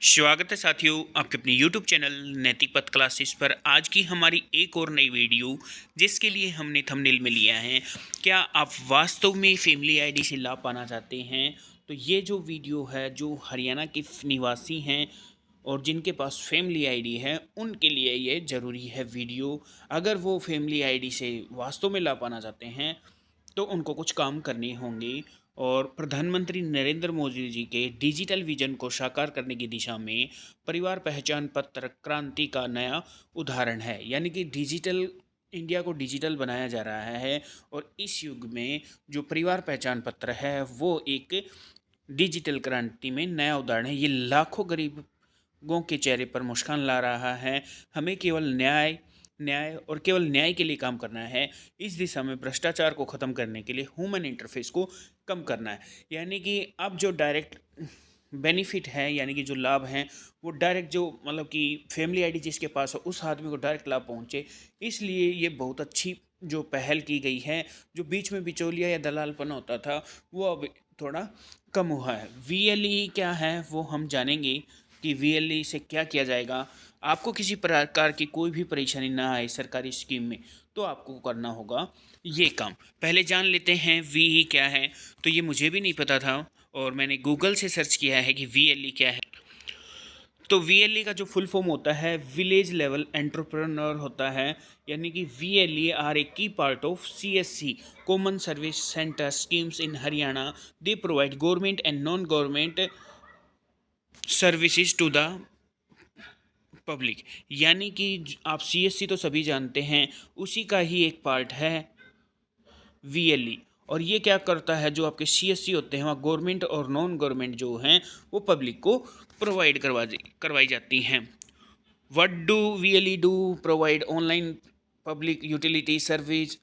स्वागत है साथियों आपके अपने YouTube चैनल नैतिक पथ क्लासेस पर। आज की हमारी एक और नई वीडियो जिसके लिए हमने थंबनेल में लिया है, क्या आप वास्तव में फैमिली आईडी से लाभ पाना चाहते हैं? तो ये जो वीडियो है, जो हरियाणा के निवासी हैं और जिनके पास फैमिली आईडी है, उनके लिए ये ज़रूरी है वीडियो। अगर वो फैमिली आईडी से वास्तव में लाभ पाना चाहते हैं तो उनको कुछ काम करने होंगे। और प्रधानमंत्री नरेंद्र मोदी जी के डिजिटल विजन को साकार करने की दिशा में परिवार पहचान पत्र क्रांति का नया उदाहरण है। यानी कि डिजिटल इंडिया को डिजिटल बनाया जा रहा है और इस युग में जो परिवार पहचान पत्र है वो एक डिजिटल क्रांति में नया उदाहरण है। ये लाखों गरीबों के चेहरे पर मुस्कान ला रहा है। हमें केवल न्याय न्याय और केवल न्याय के लिए काम करना है। इस दिशा में भ्रष्टाचार को ख़त्म करने के लिए ह्यूमन इंटरफेस को कम करना है। यानी कि अब जो डायरेक्ट बेनिफिट है, यानी कि जो लाभ हैं, वो डायरेक्ट जो मतलब कि फैमिली आईडी जिसके पास है उस आदमी को डायरेक्ट लाभ पहुंचे। इसलिए ये बहुत अच्छी जो पहल की गई है। जो बीच में बिचौलिया या दलालपन होता था वो अब थोड़ा कम हुआ है। वीएलई क्या है वो हम जानेंगे कि वीएलई से क्या किया जाएगा। आपको किसी प्रकार की कोई भी परेशानी ना आए सरकारी स्कीम में, तो आपको करना होगा ये काम। पहले जान लेते हैं वी क्या है। तो ये मुझे भी नहीं पता था और मैंने गूगल से सर्च किया है कि वीएलई क्या है। तो वीएलई का जो फुल फॉर्म होता है विलेज लेवल एंटरप्रेन्योर होता है। यानी कि VLE are a key part of CSC common service centre schemes in Haryana. They provide government and non government services to the public. यानी कि आप सीएससी तो सभी जानते हैं, उसी का ही एक पार्ट है वीएलई। और ये क्या करता है, जो आपके सीएससी होते हैं वहाँ गवर्नमेंट और नॉन गवर्नमेंट जो हैं वो पब्लिक को प्रोवाइड करवाई जाती हैं। What do VLE do? Provide online public utility service,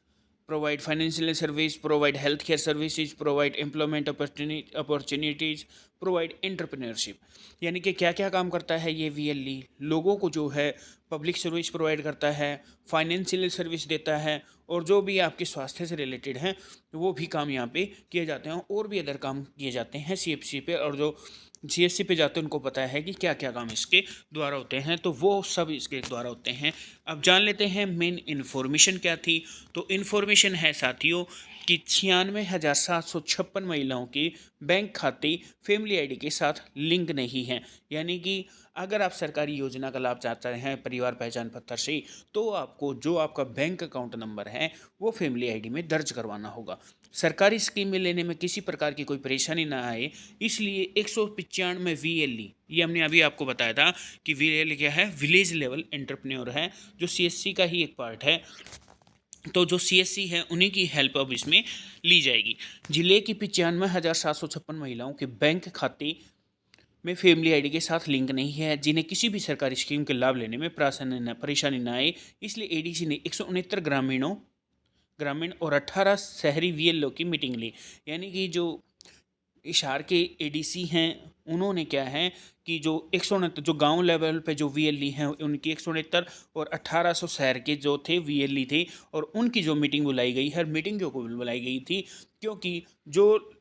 provide financial service, provide healthcare services, provide employment opportunities, provide entrepreneurship। यानी कि क्या क्या काम करता है ये वीएलई? लोगों को जो है पब्लिक सर्विस प्रोवाइड करता है, फाइनेंशियल सर्विस देता है, और जो भी आपके स्वास्थ्य से रिलेटेड हैं वो भी काम यहाँ पे किए जाते हैं। और भी अदर काम किए जाते हैं सीएफसी पे, और जो सीएससी पे जाते हैं उनको पता है कि क्या क्या काम इसके द्वारा होते हैं, तो वो सब इसके द्वारा होते हैं। अब जान लेते हैं मेन इन्फॉर्मेशन क्या थी। तो इन्फॉर्मेशन है साथियों कि 96,756 महिलाओं के बैंक खाते फैमिली आईडी के साथ लिंक नहीं हैं। यानी कि अगर आप सरकारी योजना का लाभ चाहते हैं परिवार पहचान पत्र से, तो आपको जो आपका बैंक अकाउंट नंबर है वो फैमिली आईडी में दर्ज करवाना होगा। सरकारी स्कीम में लेने में किसी प्रकार की कोई परेशानी ना आए, इसलिए 195 वीएलई, ये हमने अभी आपको बताया था कि वीएलई क्या है, विलेज लेवल एंटरप्रेन्योर है, जो सीएससी का ही एक पार्ट है। तो जो सीएससी है उन्हीं की हेल्प अब इसमें ली जाएगी। जिले की 95,756 महिलाओं के बैंक खाते में फैमिली आईडी के साथ लिंक नहीं है, जिन्हें किसी भी सरकारी स्कीम के लाभ लेने में परेशानी न आए, इसलिए एडीसी ने 169 ग्रामीण और 18 शहरी वीएलओ की मीटिंग ली। यानी कि जो शहर के एडीसी हैं उन्होंने क्या है कि जो 169 जो गांव लेवल पे जो वीएलई हैं उनकी 169 और 1800 शहर के जो थे वीएलई थे, और उनकी जो मीटिंग बुलाई गई है, मीटिंग क्यों को बुलाई गई थी, क्योंकि जो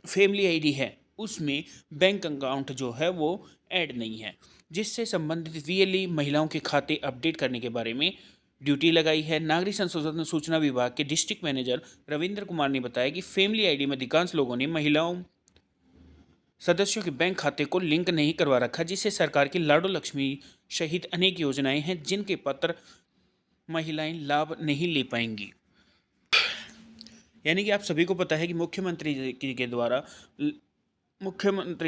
फैमिली आईडी है उसमें बैंक अकाउंट जो है वो ऐड नहीं है, जिससे संबंधित वीएलई महिलाओं के खाते अपडेट करने के बारे में ड्यूटी लगाई है। नागरिक संशोधन सूचना विभाग के डिस्ट्रिक्ट मैनेजर रविंद्र कुमार ने बताया कि फैमिली आईडी में अधिकांश लोगों ने महिलाओं सदस्यों के बैंक खाते को लिंक नहीं करवा रखा, जिससे सरकार की लाडो लक्ष्मी सहित अनेक योजनाएं हैं जिनके पत्र महिलाएं लाभ नहीं ले पाएंगी। यानी कि आप सभी को पता है कि मुख्यमंत्री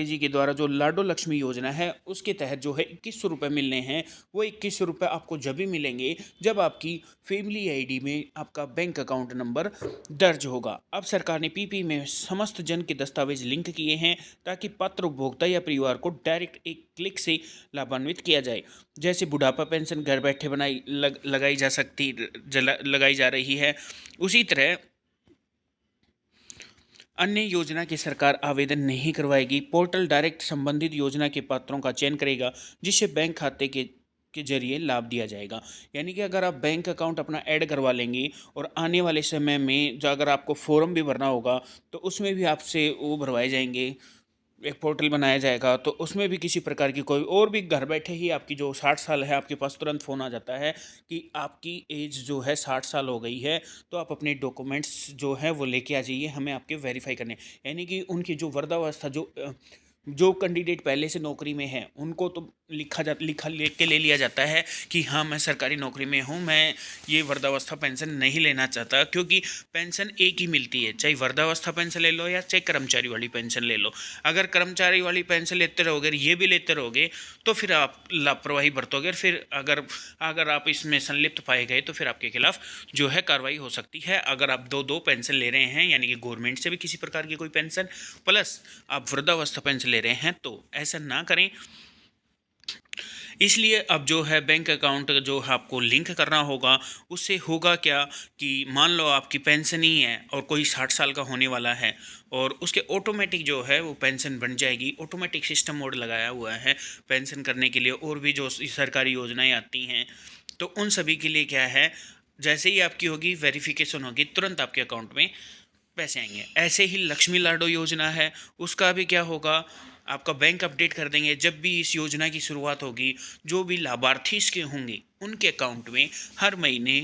जी के द्वारा जो लाडो लक्ष्मी योजना है उसके तहत जो है 2100 रुपये मिलने हैं। वो 2100 रुपये आपको जब भी मिलेंगे जब आपकी फैमिली आईडी में आपका बैंक अकाउंट नंबर दर्ज होगा। अब सरकार ने पीपी में समस्त जन के दस्तावेज लिंक किए हैं ताकि पात्र उपभोक्ता या परिवार को डायरेक्ट एक क्लिक से लाभान्वित किया जाए। जैसे बुढ़ापा पेंशन घर बैठे लगाई जा रही है, उसी तरह अन्य योजना की सरकार आवेदन नहीं करवाएगी। पोर्टल डायरेक्ट संबंधित योजना के पात्रों का चयन करेगा, जिससे बैंक खाते के जरिए लाभ दिया जाएगा। यानी कि अगर आप बैंक अकाउंट अपना ऐड करवा लेंगे और आने वाले समय में जो अगर आपको फॉर्म भी भरना होगा तो उसमें भी आपसे वो भरवाए जाएंगे, एक पोर्टल बनाया जाएगा, तो उसमें भी किसी प्रकार की कोई और भी घर बैठे ही आपकी जो 60 साल है, आपके पास तुरंत फ़ोन आ जाता है कि आपकी एज जो है 60 साल हो गई है, तो आप अपने डॉक्यूमेंट्स जो है वो लेके आ जाइए, हमें आपके वेरीफाई करने। यानी कि उनकी जो वृद्धावस्था जो कैंडिडेट पहले से नौकरी में है उनको तो लिखा लिख के ले लिया जाता है कि हाँ मैं सरकारी नौकरी में हूँ, मैं ये वृद्धावस्था पेंशन नहीं लेना चाहता, क्योंकि पेंशन एक ही मिलती है, चाहे वृद्धावस्था पेंशन ले लो या चाहे कर्मचारी वाली पेंशन ले लो। अगर कर्मचारी वाली पेंशन लेते रहोगे, ये भी लेते रहोगे, तो फिर आप लापरवाही बरतोगे, और फिर अगर अगर आप इसमें संलिप्त पाए गए तो फिर आपके खिलाफ जो है कार्रवाई हो सकती है। अगर आप दो पेंशन ले रहे हैं, यानी कि गवर्नमेंट से भी किसी प्रकार की कोई पेंशन प्लस आप वृद्धावस्था पेंशन ले रहे हैं, तो ऐसा ना करें। इसलिए अब जो है बैंक अकाउंट जो है आपको लिंक करना होगा। उससे होगा क्या कि मान लो आपकी पेंशन ही है और कोई 60 साल का होने वाला है, और उसके ऑटोमेटिक जो है वो पेंशन बन जाएगी। ऑटोमेटिक सिस्टम मोड लगाया हुआ है पेंशन करने के लिए, और भी जो सरकारी योजनाएं आती हैं, तो उन सभी के लिए क्या है, जैसे ही आपकी होगी वेरिफिकेशन होगी, तुरंत आपके अकाउंट में पैसे आएंगे। ऐसे ही लक्ष्मी लाडो योजना है, उसका भी क्या होगा, आपका बैंक अपडेट कर देंगे। जब भी इस योजना की शुरुआत होगी, जो भी लाभार्थी इसके होंगे उनके अकाउंट में हर महीने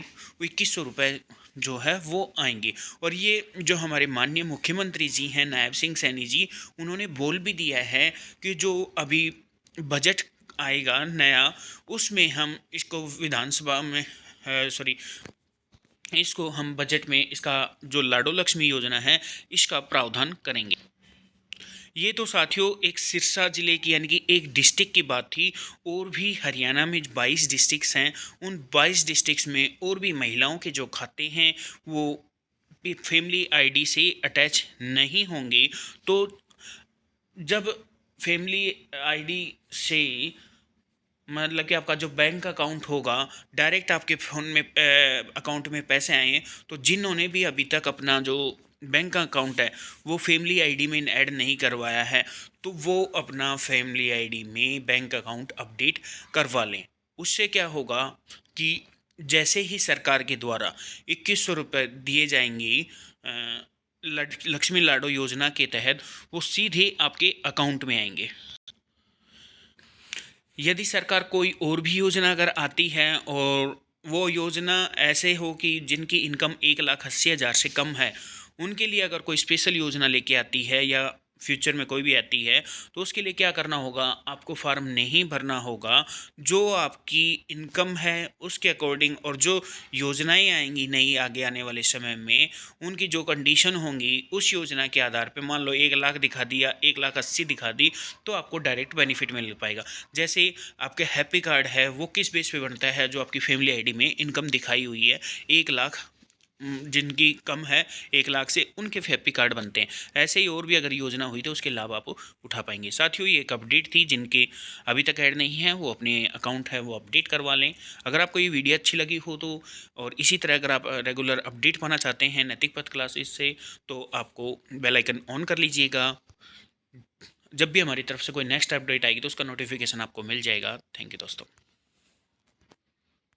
2100 रुपये जो है वो आएंगे। और ये जो हमारे माननीय मुख्यमंत्री जी हैं नायब सिंह सैनी जी, उन्होंने बोल भी दिया है कि जो अभी बजट आएगा नया, उसमें हम इसको विधानसभा में सॉरी इसको हम बजट में इसका जो लाडो लक्ष्मी योजना है इसका प्रावधान करेंगे। ये तो साथियों एक सिरसा जिले की यानी कि एक डिस्ट्रिक्ट की बात थी, और भी हरियाणा में 22 डिस्ट्रिक्ट्स हैं। उन 22 डिस्ट्रिक्ट्स में और भी महिलाओं के जो खाते हैं वो फैमिली आईडी से अटैच नहीं होंगे। तो जब फैमिली आईडी से मतलब कि आपका जो बैंक अकाउंट होगा, डायरेक्ट आपके फ़ोन में अकाउंट में पैसे आए, तो जिन्होंने भी अभी तक अपना जो बैंक अकाउंट है वो फैमिली आईडी में ऐड नहीं करवाया है, तो वो अपना फैमिली आईडी में बैंक अकाउंट अपडेट करवा लें। उससे क्या होगा कि जैसे ही सरकार के द्वारा 2100 रुपये दिए जाएंगे लक्ष्मी लाडो योजना के तहत, वो सीधे आपके अकाउंट में आएंगे। यदि सरकार कोई और भी योजना अगर आती है और वो योजना ऐसे हो कि जिनकी इनकम 1,80,000 से कम है, उनके लिए अगर कोई स्पेशल योजना लेके आती है या फ्यूचर में कोई भी आती है, तो उसके लिए क्या करना होगा, आपको फॉर्म नहीं भरना होगा। जो आपकी इनकम है उसके अकॉर्डिंग, और जो योजनाएं आएंगी नई आगे आने वाले समय में, उनकी जो कंडीशन होंगी उस योजना के आधार पे, मान लो 1,00,000 दिखा दी या 1,80,000 दिखा दी, तो आपको डायरेक्ट बेनिफिट मिल पाएगा। जैसे आपके हैप्पी कार्ड है वो किस बेस पे बनता है, जो आपकी फैमिली आईडी में इनकम दिखाई हुई है 1,00,000, जिनकी कम है 1,00,000 से, उनके हैप्पी कार्ड बनते हैं। ऐसे ही और भी अगर योजना हुई तो उसके लाभ आप उठा पाएंगे। साथियों ये एक अपडेट थी, जिनके अभी तक ऐड नहीं है वो अपने अकाउंट है वो अपडेट करवा लें। अगर आपको ये वीडियो अच्छी लगी हो तो, और इसी तरह अगर आप रेगुलर अपडेट पाना चाहते हैं नैतिक पथ क्लासेस से, तो आपको बेल आइकन ऑन कर लीजिएगा। जब भी हमारी तरफ से कोई नेक्स्ट अपडेट आएगी तो उसका नोटिफिकेशन आपको मिल जाएगा। थैंक यू दोस्तों।